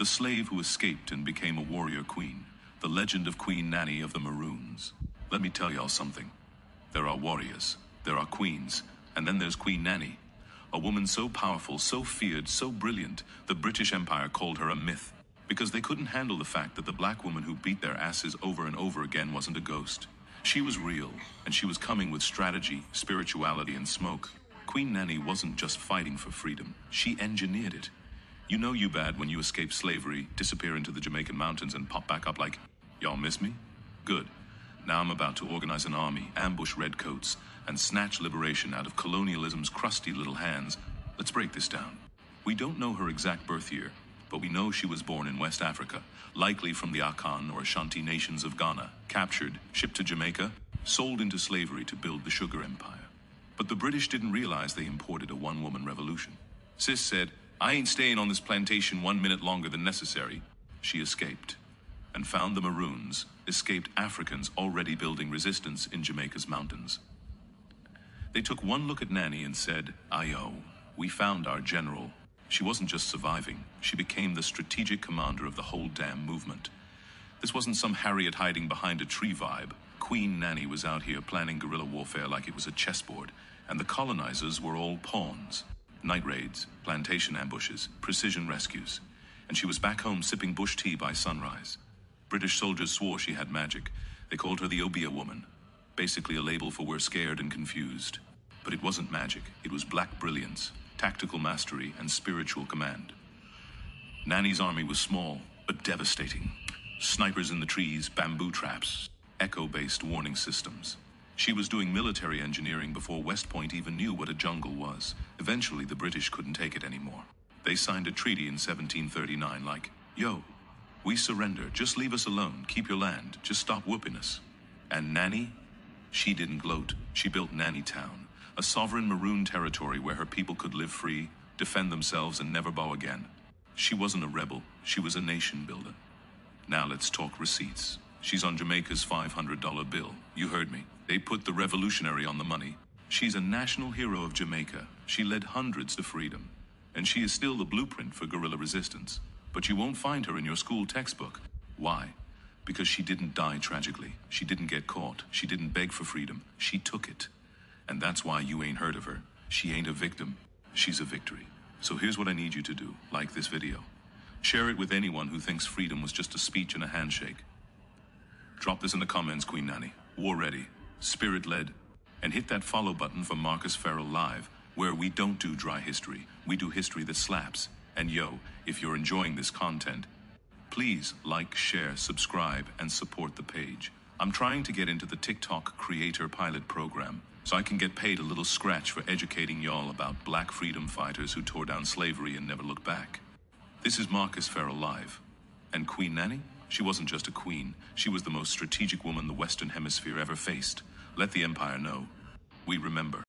The slave who escaped and became a warrior queen. The legend of Queen Nanny of the Maroons. Let me tell y'all something. There are warriors, there are queens, and then there's Queen Nanny. A woman so powerful, so feared, so brilliant, the British Empire called her a myth. Because they couldn't handle the fact that the black woman who beat their asses over and over again wasn't a ghost. She was real, and she was coming with strategy, spirituality, and smoke. Queen Nanny wasn't just fighting for freedom, she engineered it. You know you bad when you escape slavery, disappear into the Jamaican mountains, and pop back up like, y'all miss me? Good. Now I'm about to organize an army, ambush redcoats, and snatch liberation out of colonialism's crusty little hands. Let's break this down. We don't know her exact birth year, but we know she was born in West Africa, likely from the Akan or Ashanti nations of Ghana, captured, shipped to Jamaica, sold into slavery to build the Sugar Empire. But the British didn't realize they imported a one-woman revolution. Sis said, I ain't staying on this plantation 1 minute longer than necessary. She escaped and found the Maroons, escaped Africans already building resistance in Jamaica's mountains. They took one look at Nanny and said, Ayo, we found our general. She wasn't just surviving, she became the strategic commander of the whole damn movement. This wasn't some Harriet hiding behind a tree vibe. Queen Nanny was out here planning guerrilla warfare like it was a chessboard, and the colonizers were all pawns. Night raids, plantation ambushes, precision rescues. And she was back home sipping bush tea by sunrise. British soldiers swore she had magic. They called her the Obeah woman. Basically a label for we're scared and confused. But it wasn't magic, it was black brilliance, tactical mastery, and spiritual command. Nanny's army was small, but devastating. Snipers in the trees, bamboo traps, echo-based warning systems. She was doing military engineering before West Point even knew what a jungle was. Eventually, the British couldn't take it anymore. They signed a treaty in 1739 like, yo, we surrender, just leave us alone, keep your land, just stop whooping us. And Nanny? She didn't gloat. She built Nanny Town, a sovereign maroon territory where her people could live free, defend themselves, and never bow again. She wasn't a rebel, she was a nation builder. Now let's talk receipts. She's on Jamaica's $500 bill. You heard me. They put the revolutionary on the money. She's a national hero of Jamaica. She led hundreds to freedom. And she is still the blueprint for guerrilla resistance. But you won't find her in your school textbook. Why? Because she didn't die tragically. She didn't get caught. She didn't beg for freedom. She took it. And that's why you ain't heard of her. She ain't a victim. She's a victory. So here's what I need you to do. Like this video. Share it with anyone who thinks freedom was just a speech and a handshake. Drop this in the comments, Queen Nanny. War ready. Spirit-led. And hit that follow button for Marcus Farrell Live, where we don't do dry history. We do history that slaps. And yo, if you're enjoying this content, please like, share, subscribe, and support the page. I'm trying to get into the TikTok creator pilot program, so I can get paid a little scratch for educating y'all about black freedom fighters who tore down slavery and never looked back. This is Marcus Farrell Live. And Queen Nanny? She wasn't just a queen. She was the most strategic woman the Western Hemisphere ever faced. Let the Empire know. We remember.